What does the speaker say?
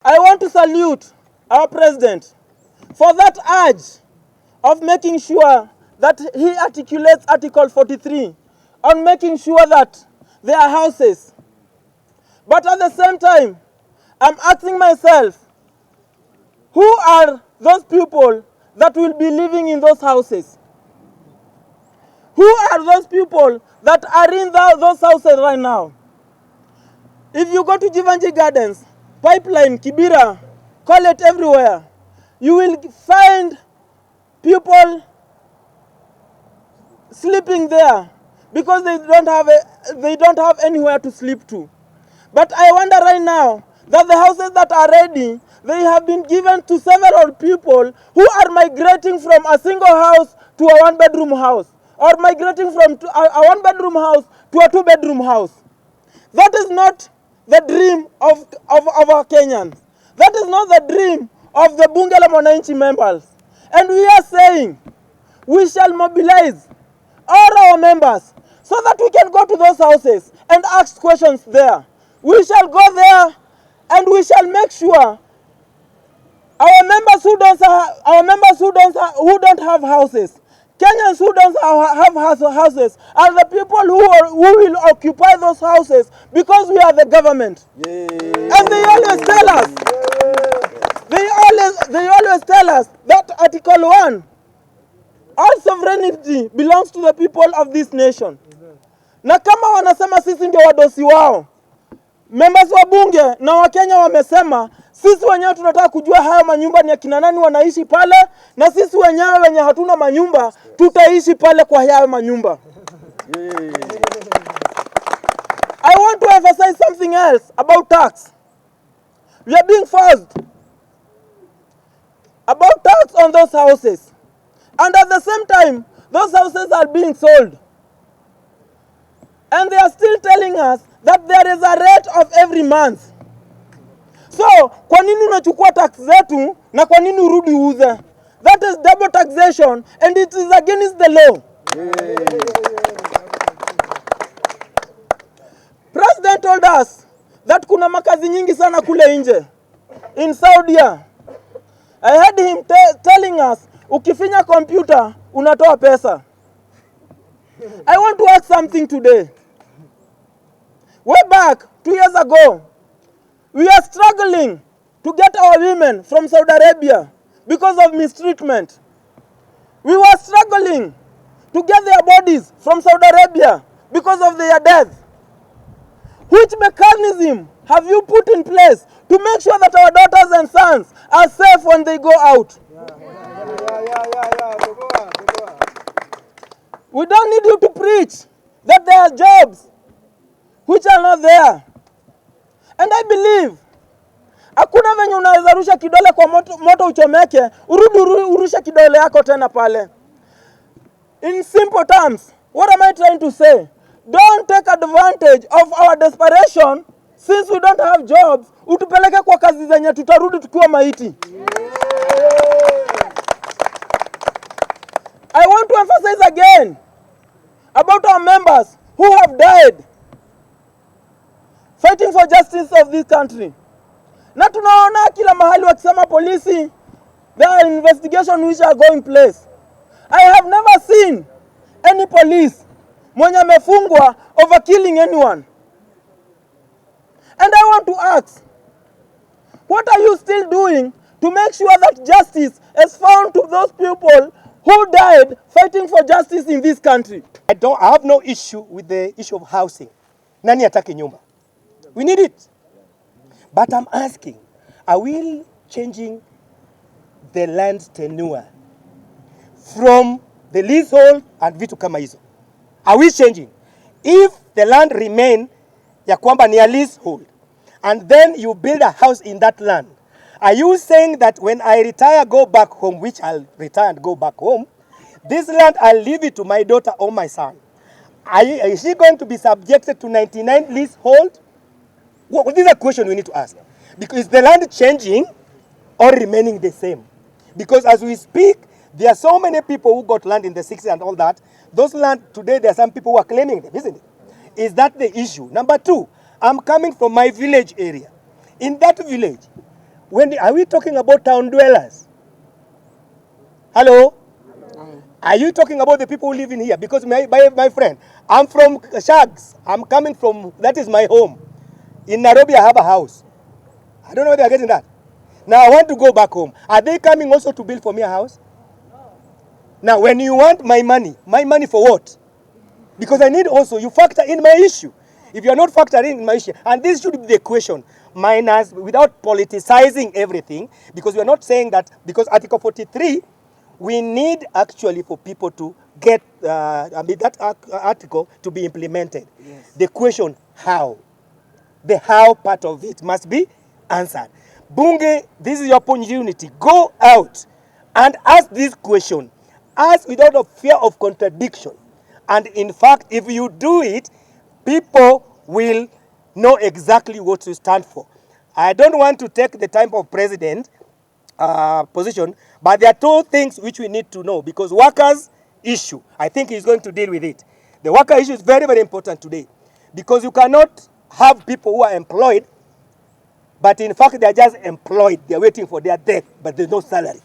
I want to salute our president for that urge of making sure that he articulates Article 43 on making sure that there are houses. But at the same time, I'm asking myself, who are those people that will be living in those houses? Who are those people that are in those houses right now? If you go to Jivanji Gardens, Pipeline, Kibera, call it everywhere, you will find people sleeping there because they don't have anywhere to sleep to. But I wonder right now that the houses that are ready, they have been given to several people who are migrating from a single house to a one-bedroom house, or migrating from a one-bedroom house to a two-bedroom house. That is not the dream of our Kenyans. That is not the dream of the Bunge la Mwananchi members. And we are saying we shall mobilize all our members so that we can go to those houses and ask questions there. We shall go there and we shall make sure our members who don't have houses, Kenyans who don't have houses, are the people who will occupy those houses because we are the government. Yeah. And they always tell us, they always tell us that Article 1, all sovereignty belongs to the people of this nation. Na kama wanasema sisi ndio wadosi wao, members wa bunge na wakenya wamesema sisi wenyewe tunataka kujua haya manyumba ni akina nani wanaishi pale, na sisi wenyewe wenye hatuna manyumba tutaishi pale kwa haya manyumba. I want to emphasize something else about tax. We are being forced about tax on those houses. And at the same time, those houses are being sold. And they are still telling us that there is a rate of every month. So, kwa nini unachukua tax zetu na kwa nini urudi uuze? That is double taxation and it is against the law. President told us that kuna makazi nyingi sana kule nje. In Saudi. I heard him telling us, ukifinya computer, unatoa pesa. I want to ask something today. Way back, 2 years ago, we are struggling to get our women from Saudi Arabia because of mistreatment. We were struggling to get their bodies from Saudi Arabia because of their death. Which mechanism have you put in place to make sure that our daughters and sons are safe when they go out? We don't need you to preach that there are jobs which are not there. And I believe, hakuna venye unaweza rusha kidole kwa moto uchomeke, urusha kidole yako tena pale. In simple terms, what am I trying to say? Don't take advantage of our desperation since we don't have jobs. Utupeleke kwa kazi zenye tutarudi tukiwa maiti. I want to emphasize again about our members who have died fighting for justice of this country. Na tunaona kila mahali wakisema polisi, there are investigations which are going place. I have never seen any police mwenye amefungwa over killing anyone. And I want to ask, what are you still doing to make sure that justice is found to those people who died fighting for justice in this country? I have no issue with the issue of housing. Nani ataki nyumba? We need it. But I'm asking, are we changing the land tenure from the leasehold and vitu kama hizo? Are we changing? If the land remain ya kwamba ni a leasehold and then you build a house in that land, are you saying that when I retire, go back home, which I'll retire and go back home, this land I'll leave it to my daughter or my son? Is she going to be subjected to 99 leasehold? Well, this is a question we need to ask. Because is the land changing or remaining the same? Because as we speak, there are so many people who got land in the 60s and all that. Those land, today there are some people who are claiming them, isn't it? Is that the issue? Number two, I'm coming from my village area. In that village, Are we talking about town dwellers? Hello? Are you talking about the people who live in here? Because my friend, I'm from Shags. I'm coming from, that is my home. In Nairobi, I have a house. I don't know whether they're getting that. Now I want to go back home. Are they coming also to build for me a house? Now, when you want my money for what? Because I need also, you factor in my issue. If you're not factoring in my issue, and this should be the question, minus, without politicizing everything, because we're not saying that, because Article 43, we need actually for people to get, that article to be implemented. Yes. The question, how? The how part of it must be answered. Bunge, this is your opportunity. Go out and ask this question. Ask without a fear of contradiction. And in fact, if you do it, people will know exactly what to stand for. I don't want to take the time of president position, but there are two things which we need to know, because workers' issue, I think he's going to deal with it. The worker issue is very, very important today, because you cannot have people who are employed, but in fact they are just employed. They are waiting for their death, but there's no salary.